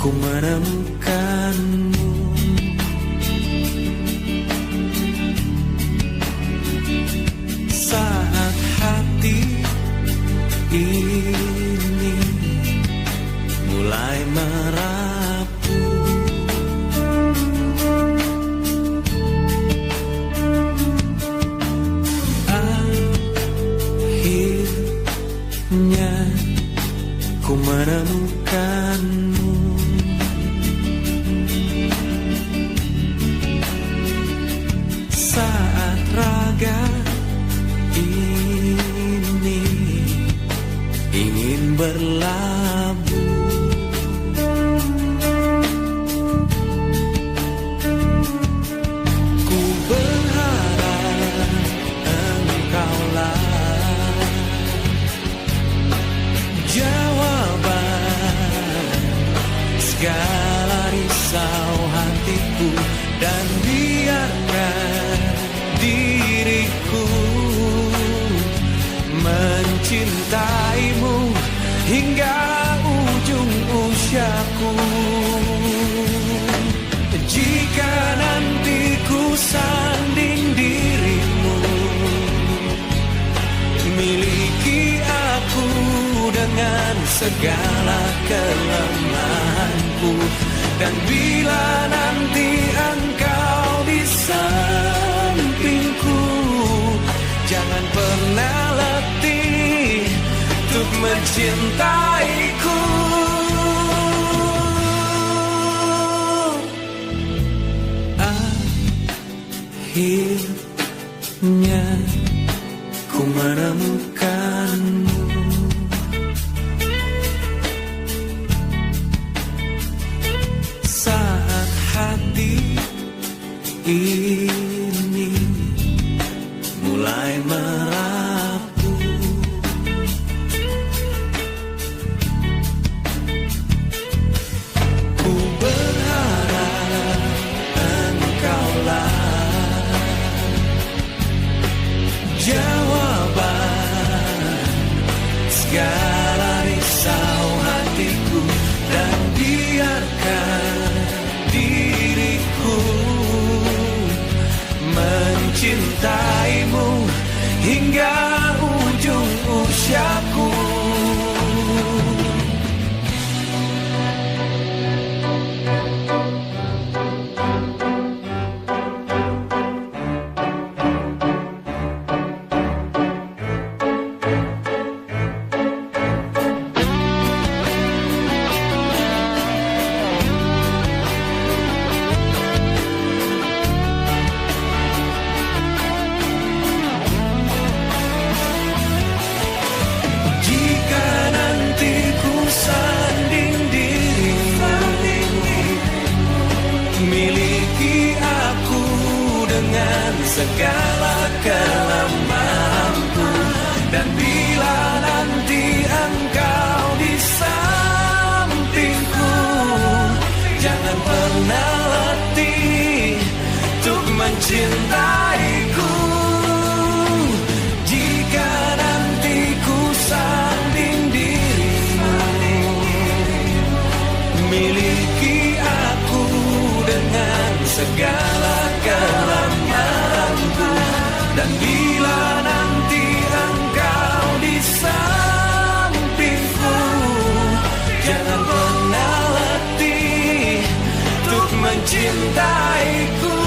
ku menemukanmu. Saat hati ini mulai merapuh, akhirnya ku menemukanmu. Saat raga ini ingin berlabuh, ku berharap engkaulah jawaban segala risau hatiku, dan biarkan diriku mencintaimu hingga ujung usiaku. Jika nanti ku sanding dirimu, miliki aku dengan segala kelemahanku. Dan bila nanti engkau di sampingku, jangan pernah letih untuk mencintaiku. Akhirnya ku menemukanmu. Saat hati ini mulai merapuh, ku berharap engkaulah jawaban segala risau hatiku, dan biarkan diriku mencintaimu hingga ujung usiaku. Segala kelemahanku, dan bila nanti engkau di sampingku, jangan pernah letih untuk mencintaiku. Jika nanti ku sanding dirimu, miliki aku dengan segala kelemahanku. Dan bila nanti engkau di sampingku, jangan pernah letih untuk mencintaiku.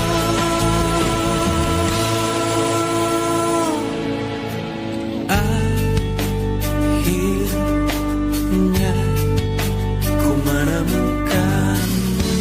Akhirnya ku menemukanmu.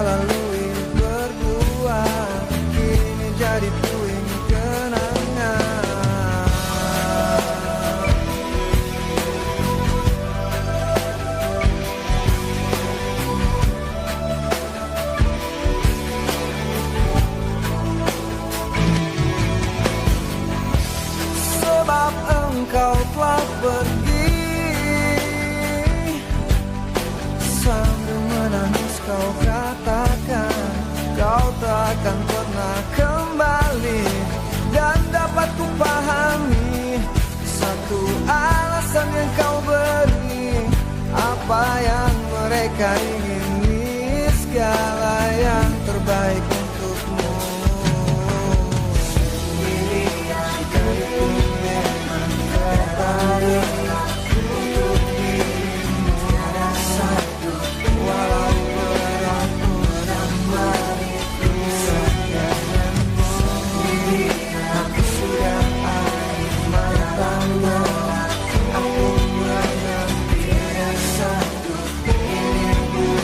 lalui berdua kini jadi puing kenangan. Sebab engkau telah pergi, sambil menangis kau katakan kau tak akan pernah kembali. Dan dapat ku pahami satu alasan yang kau beri, apa yang mereka ingini, segala yang terbaik untukmu. Jika itu memang terbaik untuk dirimu, ada satu walau berat menambah itu sekianmu. Aku sudah air matamu, aku mengerti ada satu ini bukan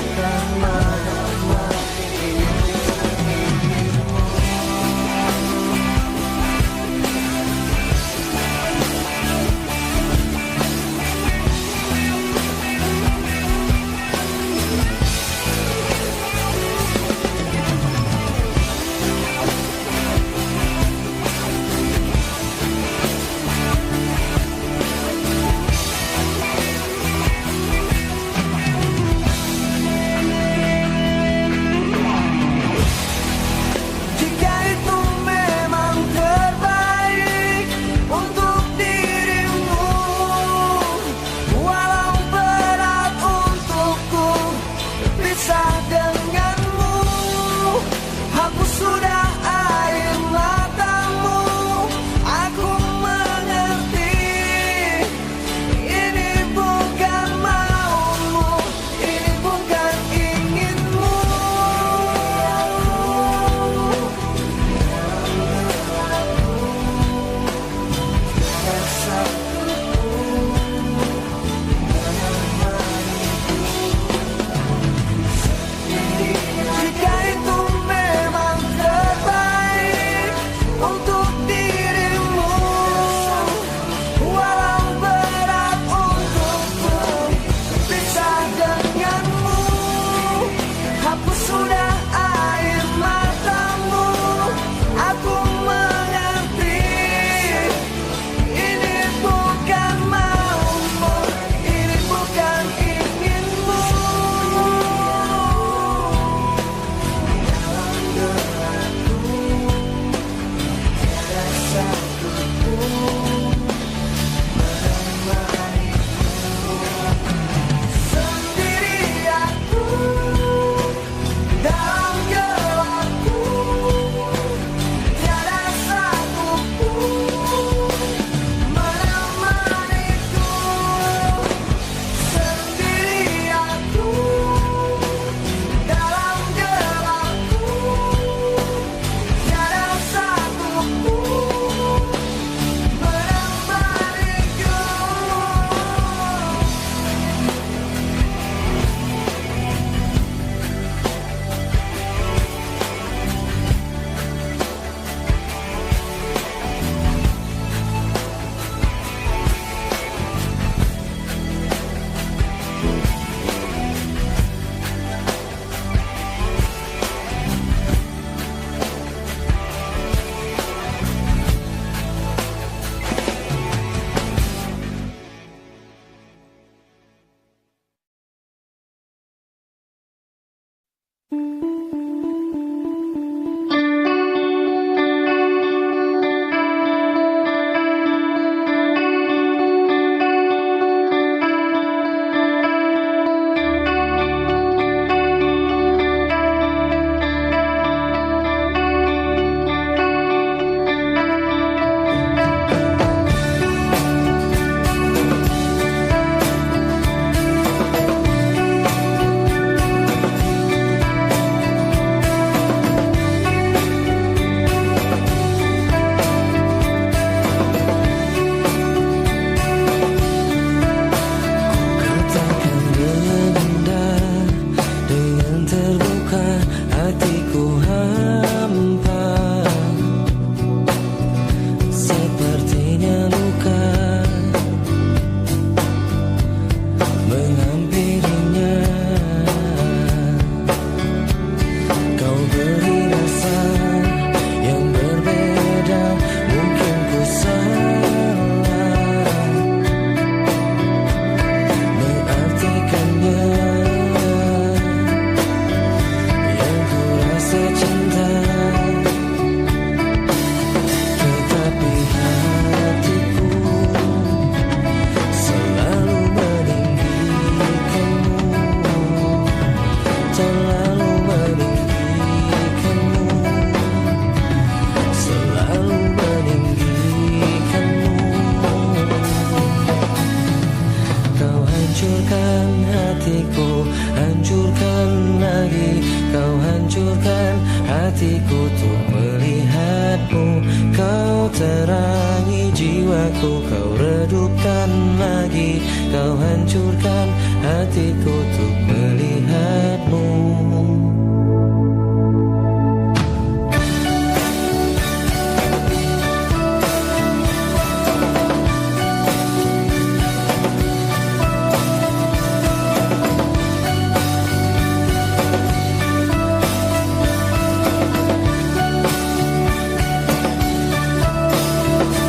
melihatmu. Kau terangi jiwaku, kau redupkan lagi, kau hancurkan hatiku untuk melihatmu.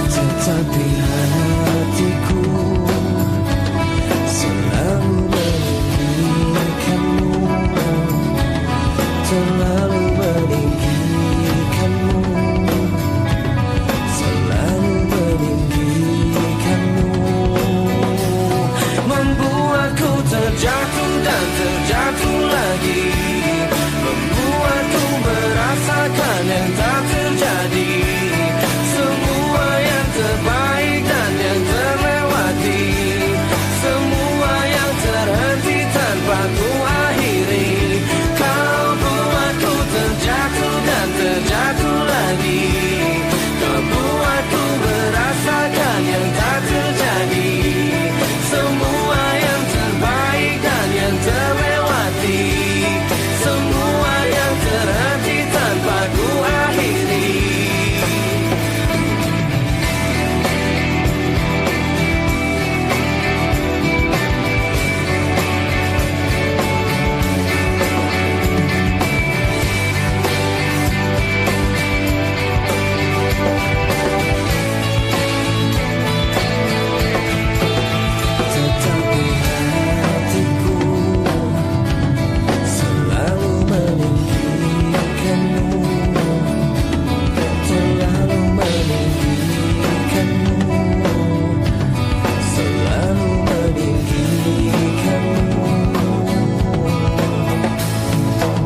Tetapi hatiku selalu meninggikanmu, selalu meninggikanmu, selalu meninggikanmu. Membuatku terjatuh dan terjatuh lagi, membuatku merasakan yang tak terjadi. Semua yang terbaik dan yang terlewati, semua yang terhenti tanpa ku akhiri. Kau buatku terjatuh dan terjatuh lagi, kau buatku merasakan yang tak terjadi. Semua yang terbaik dan yang terlewati, semua yang terhenti tanpa ku akhiri. Tetapi hatiku selalu meninggikanmu, selalu meninggikanmu, selalu meninggikanmu.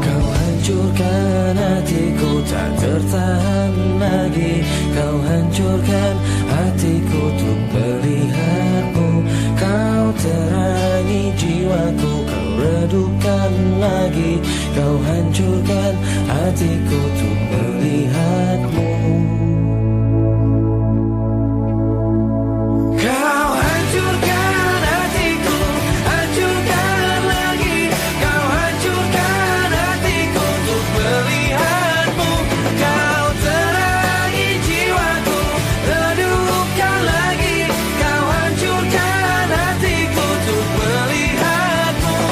Kau hancurkan hatiku, tak tertahan lagi, kau hancurkan hatiku untuk melihatmu. Kau terangi jiwaku, kau redupkan lagi, kau hancurkan hatiku untuk melihatmu. Kau hancurkan hatiku, hancurkan lagi, kau hancurkan hatiku untuk melihatmu. Kau terangi jiwaku, redupkan lagi, kau hancurkan hatiku untuk melihatmu.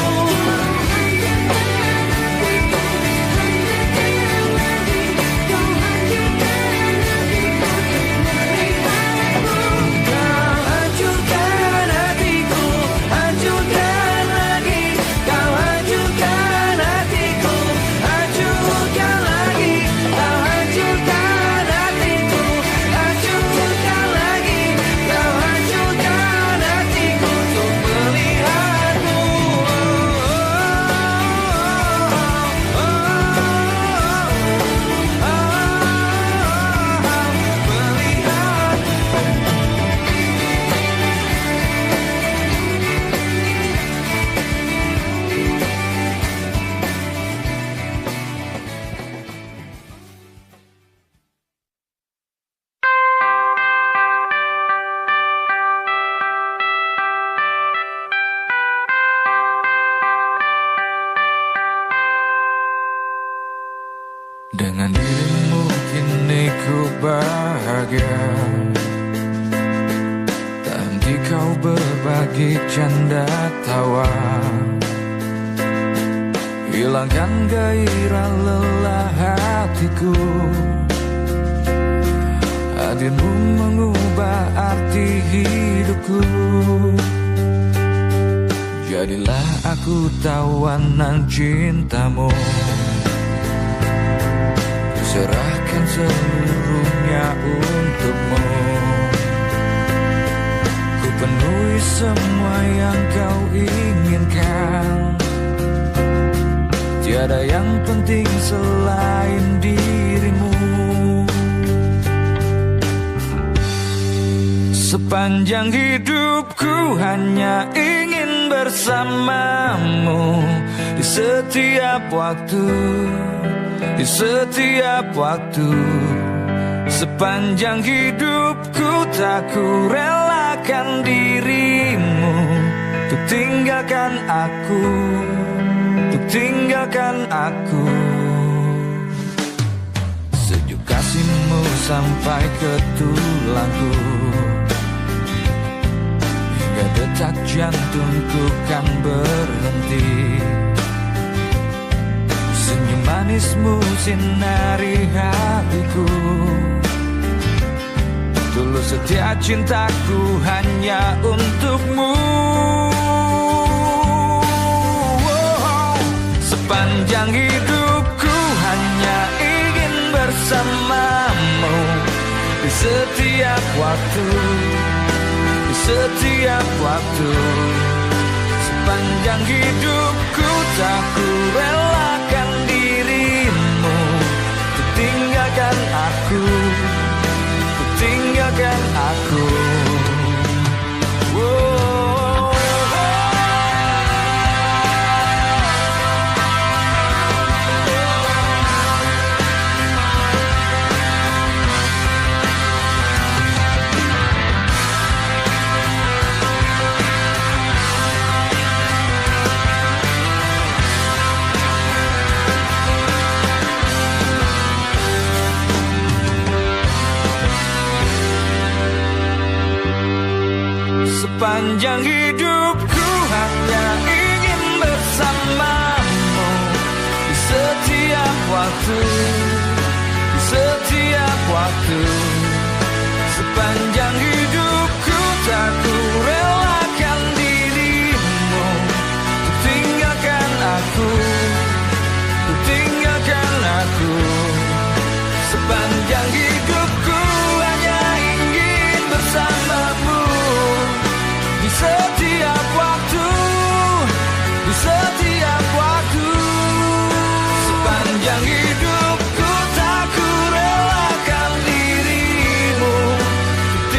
Dengan dirimu kini ku bahagia, tak henti kau berbagi canda tawa, hilangkan gairah lelah hatiku. Hadirmu mengubah arti hidupku, jadilah aku tawanan cintamu. Serahkan seluruhnya untukmu, ku penuhi semua yang kau inginkan. Tiada yang penting selain dirimu. Sepanjang hidupku hanya ingin bersamamu, di setiap waktu, di setiap waktu, Sepanjang hidupku tak ku relakan dirimu untuk tinggalkan aku, untuk tinggalkan aku. Sejuk kasihmu sampai ke tulangku, hingga detak jantungku kan berhenti. Senyum manismu sinari hatiku, tulus setia cintaku hanya untukmu. Sepanjang hidupku hanya ingin bersamamu di setiap waktu, di setiap waktu. Sepanjang hidupku tak ku relakan dirimu untuk tinggalkan aku, untuk tinggalkan aku. Sepanjang hidupku hanya ingin bersamamu di setiap waktu, di setiap waktu. Sepanjang hidupku tak ku relakan dirimu untuk tinggalkan aku, untuk tinggalkan aku. Sepanjang hidupku hanya ingin bersamamu di setiap waktu, di setiap waktu. Sepanjang hidupku tak ku relakan dirimu untuk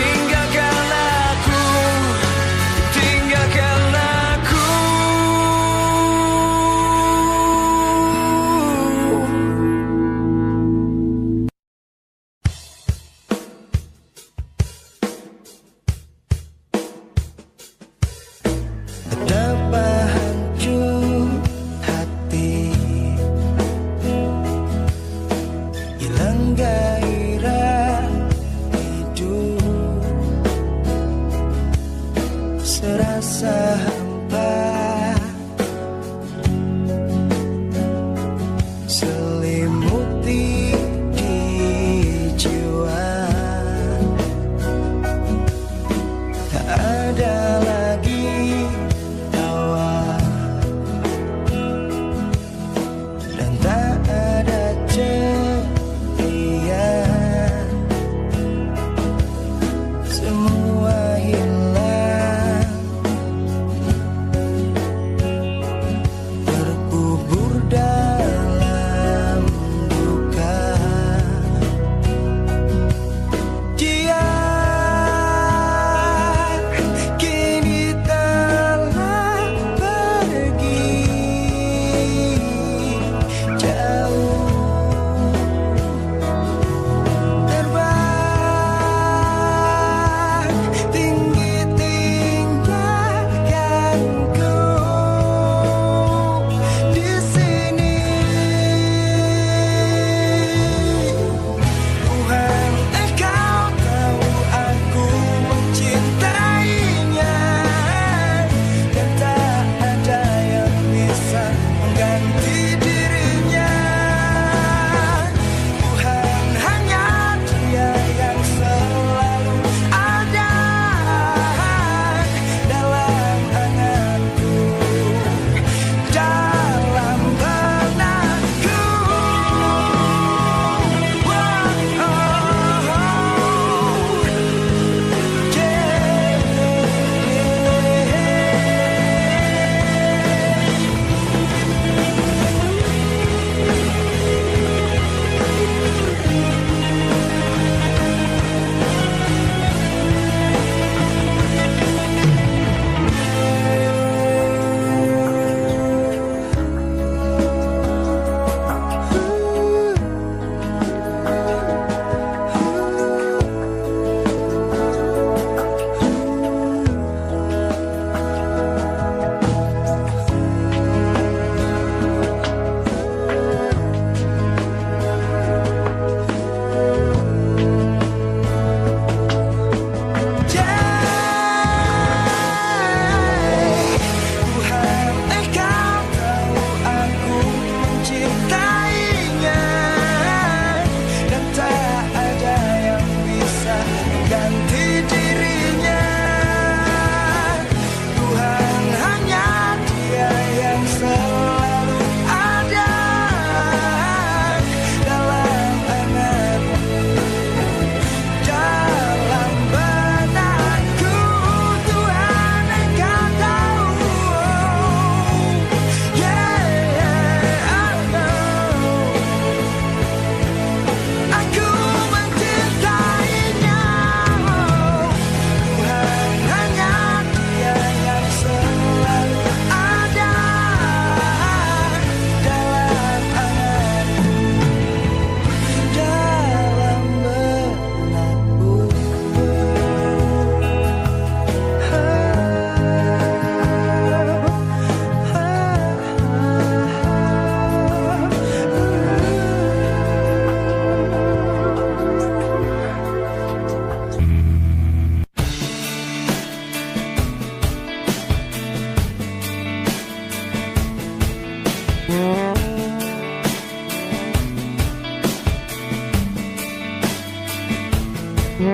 Ku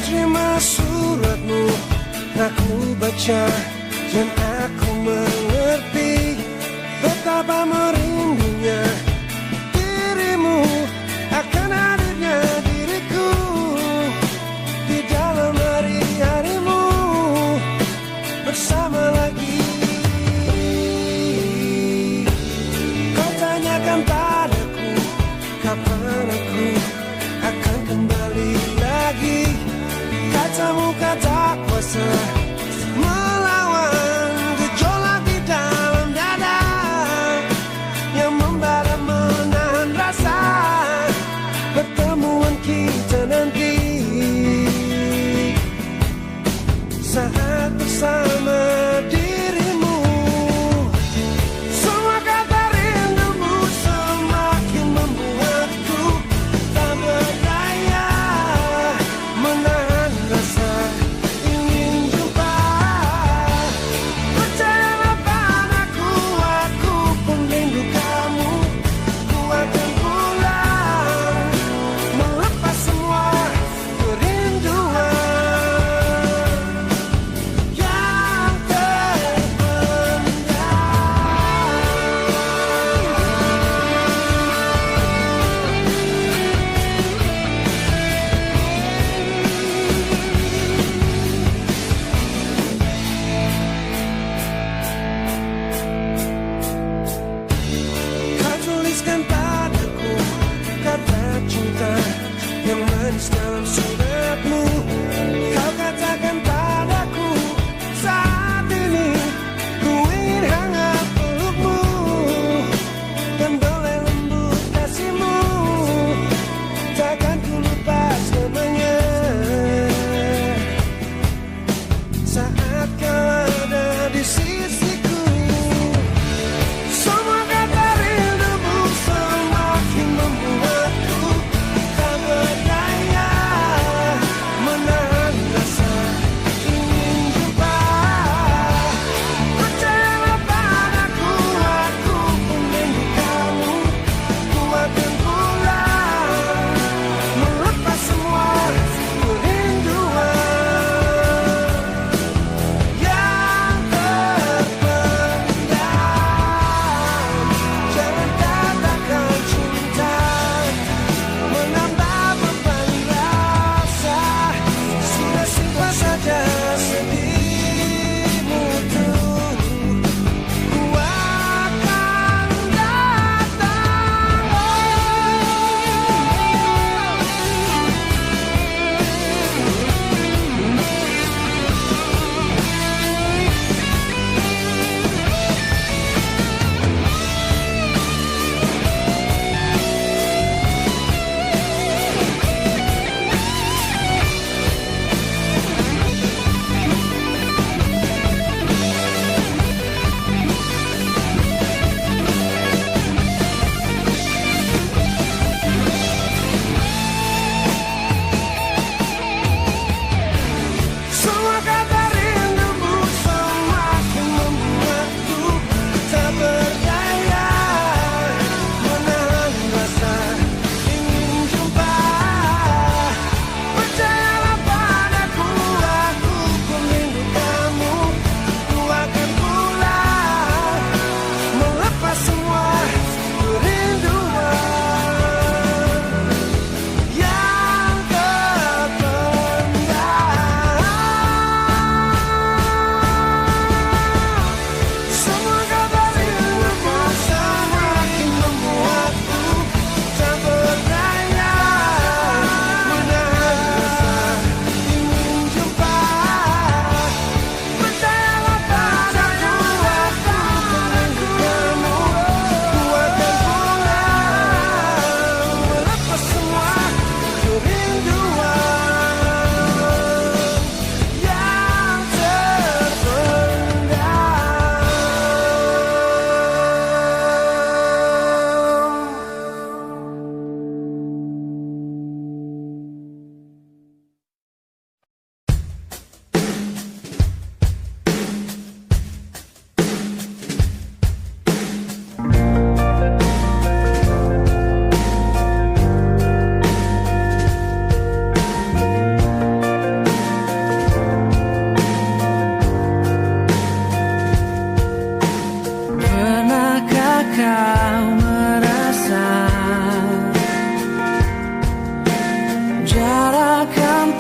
terima suratmu, aku baca dan aku mengerti betapa merindunya dirimu akan hadirnya diriku di dalam hari-harimu bersama lagi. Kau tanyakan padaku kapan aku akan kembali lagi. Katamu kata kuasa melawan gejolak di dalam dada yang membara menahan rasa pertemuan kita nanti saat bersama dirimu. Semua kata rindumu semakin membuatku tak berdaya menahan rasa ingin jumpa. Percayalah padaku, aku pun rindu kamu. Ku akan pulang melepas semua kerinduan yang terpendam. Kau tuliskan padaku kata cinta yang manis dalam suratmu. Kau katakan padaku saat ini ku ingin hangat pelukmu dan belai lembut kasihmu. Takkan ku lupa selamanya saat kau ada di sisiku. Semua kata rindumu semakin membuatku tak berdaya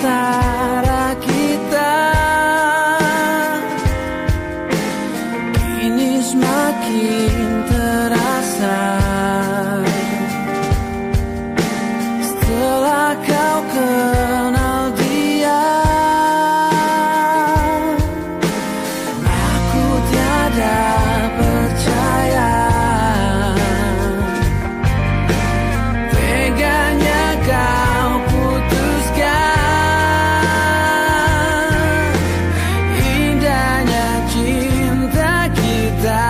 antara kita kini semakin terasa. Setelah kau kenal dia, aku tiada percaya. Teganya kau putuskan indahnya cinta kita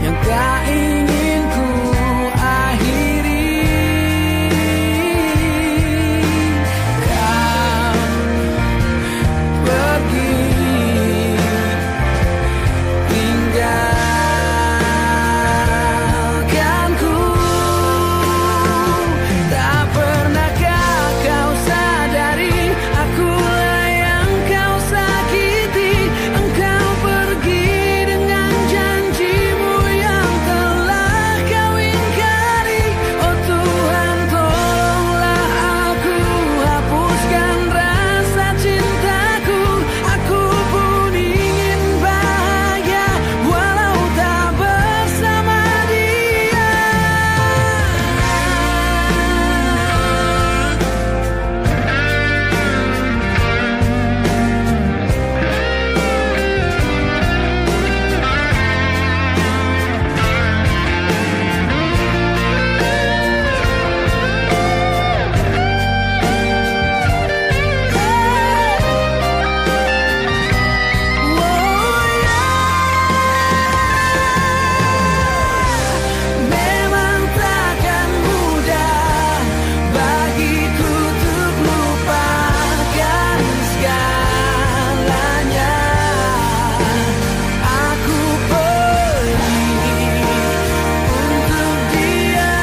yang tak ingin ku akhiri. Kau pergi tinggalkanku. Tak pernahkah kau sadari akulah yang kau sakiti. Engkau pergi dengan janjimu yang telah kau ingkari. Oh Tuhan, tolonglah aku, hapuskan rasa cintaku. Aku pun ingin bahagia walau tak bersama dia. Memang takkan mudah bagiku untuk lupakan segalanya. Aku pergi untuk dia.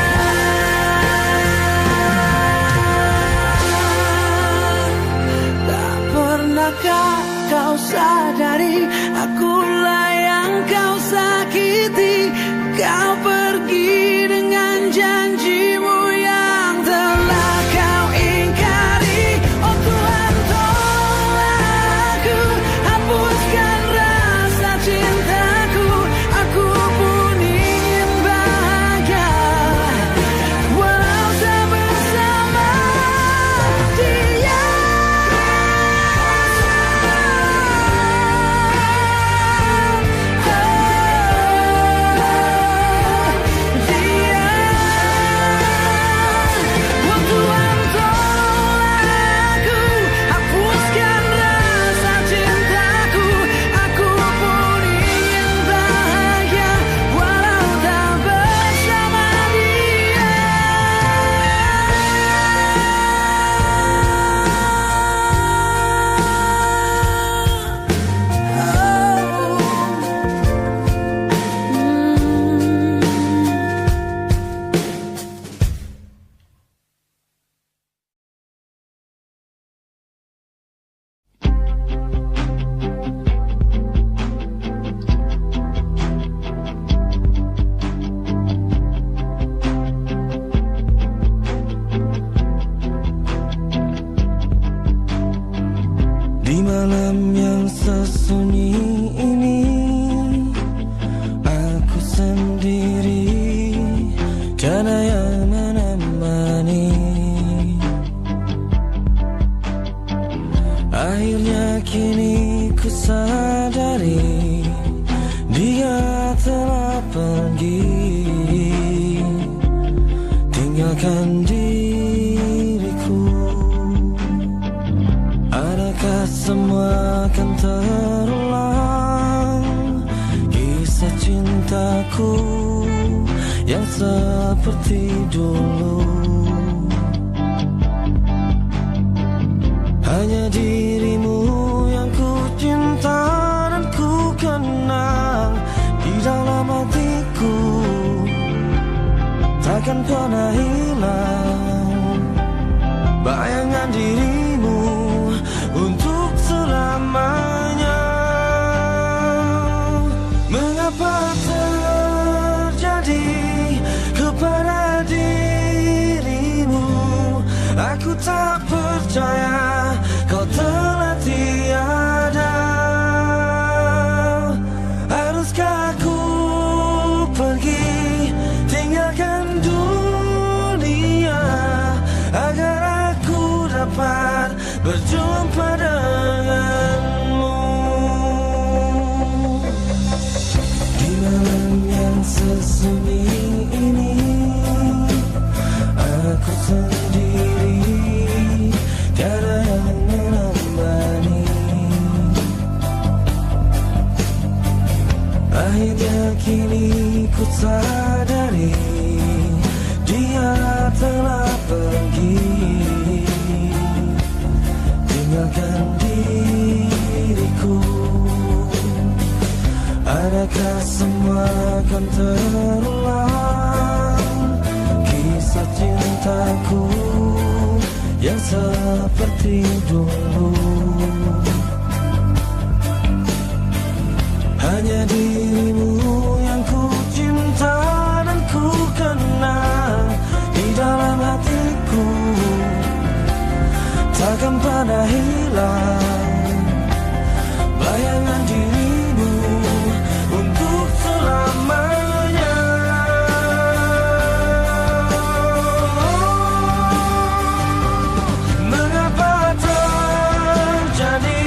Tak pernahkah kau sadari akulah yang kau sakiti. Kau pergi dengan janjimu yang telah kau ingkari. Oh Tuhan, tolonglah aku, hapuskan rasa cintaku. Aku pun ingin bahagia walau tak bersama dia. Di malam yang sesunyi ini, aku sendiri, tiada yang menemani. Akhirnya kini ku sadari dia telah pergi, tinggalkan diriku. Adakah semua akan terulang, kisah cintaku yang seperti dulu? Hanya dirimu yang ku cinta dan ku kenang di dalam hatiku, takkan pernah hilang bayangan dirimu untuk selamanya. Mengapa terjadi kepada dirimu tak percaya kau telah tiada. Haruskah aku pergi tinggalkan dunia agar aku dapat berjumpa denganmu di malam yang sesunyi ini. Aku sendiri, tiada yang menemani. Akhirnya kini ku sadari dia telah pergi, tinggalkan diriku. Adakah semua akan terulang? Kisah cintaku yang seperti dulu. Hanya dirimu yang ku cinta dan ku kenal di dalam hatiku, takkan pernah hilang bayangan dirimu untuk selamanya. Mengapa terjadi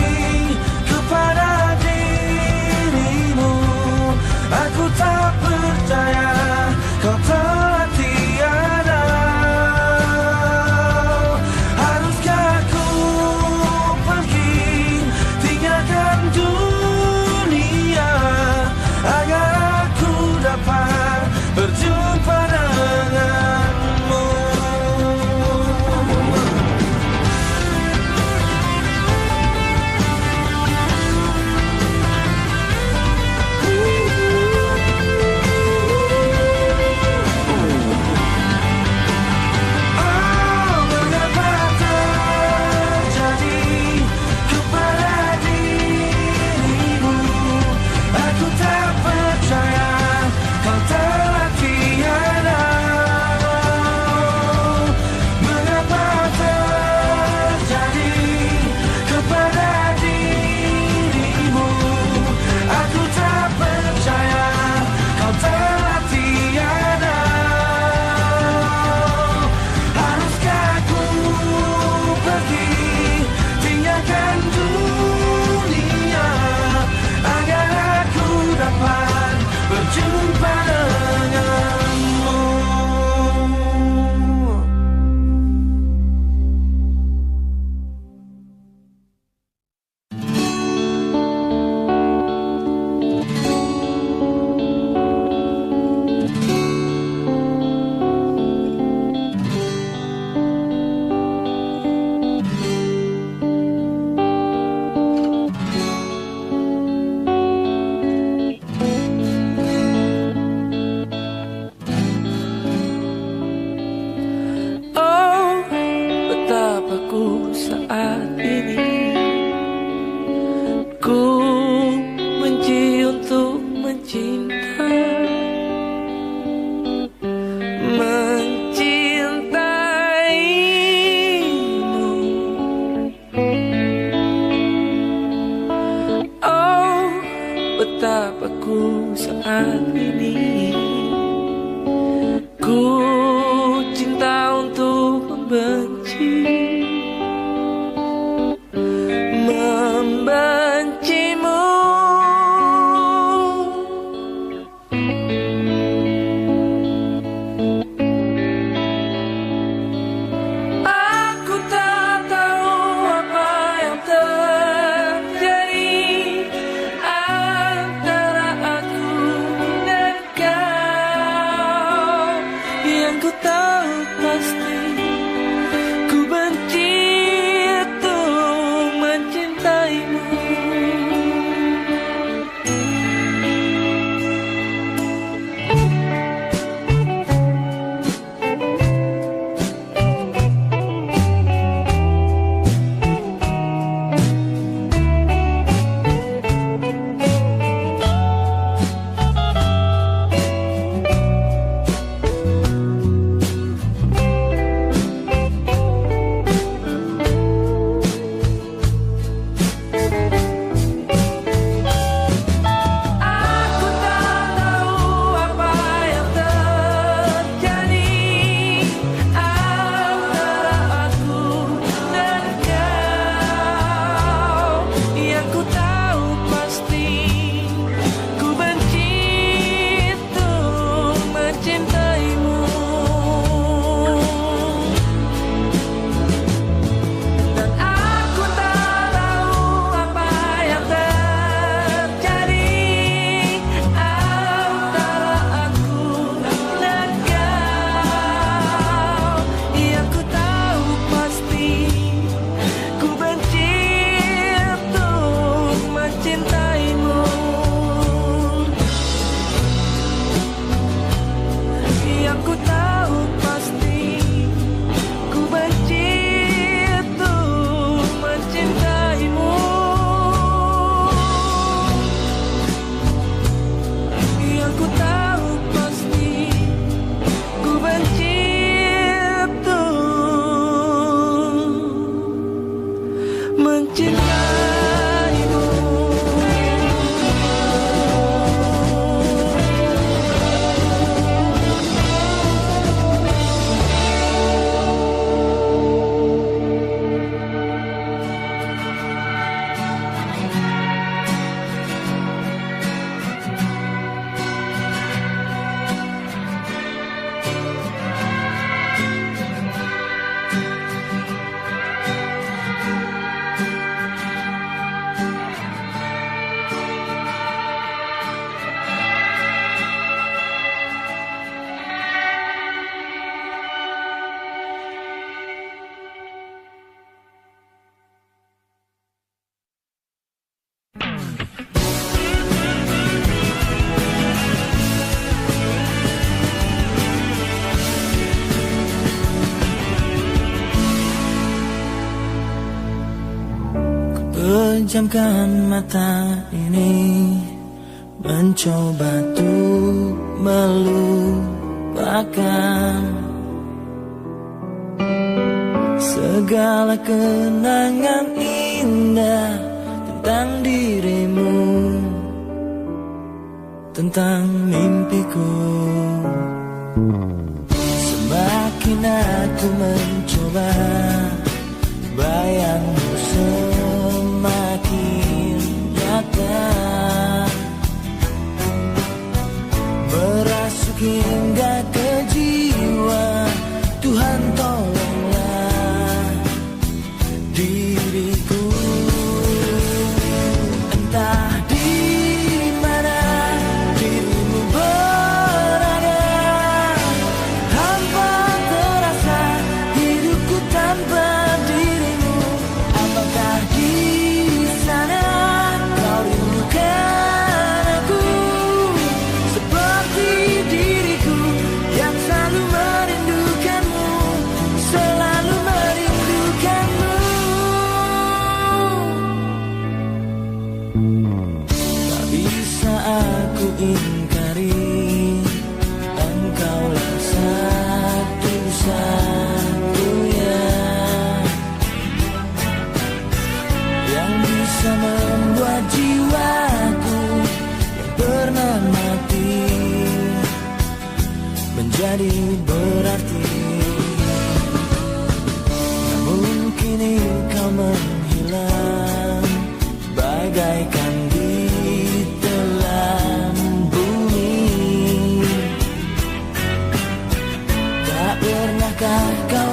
kepada dirimu? Aku tak percaya kau telah tiada. Haruskah aku pergi tinggalkan dunia agar aku dapat berjumpa denganmu? Oh, mengapa terjadi kepada dirimu? Aku tak percaya kau telah tiada. Mengapa terjadi kepada dirimu? Aku tak percaya kau telah tiada. Haruskah aku pergi tinggalkan dunia agar aku dapat berjumpa denganmu? Oh, betapa ku saat ini ku benci untuk mencinta, mencintaimu. Oh, betapa ku saat ini ku cinta untuk membenci, Pejamkan mata ini, mencoba untuk melupakan segala kenangan indah tentang dirimu, tentang mimpiku. Semakin aku mencoba, bayangmu semakin nyata, merasuk hingga ke jiwa. Tuhan tolonglah diriku. Entah di mana dirimu berada, hampa terasa hidupku tanpa dirimu. Apakah di sana kau rindukan aku seperti diriku yang selalu merindukanmu, selalu merindukanmu. Tak bisa aku ingkari, engkaulah satu-satunya yang bisa membuat jiwaku yang pernah mati menjadi berarti. Namun kini kau menghilang bagaikan ditelan bumi. Tak pernahkah kau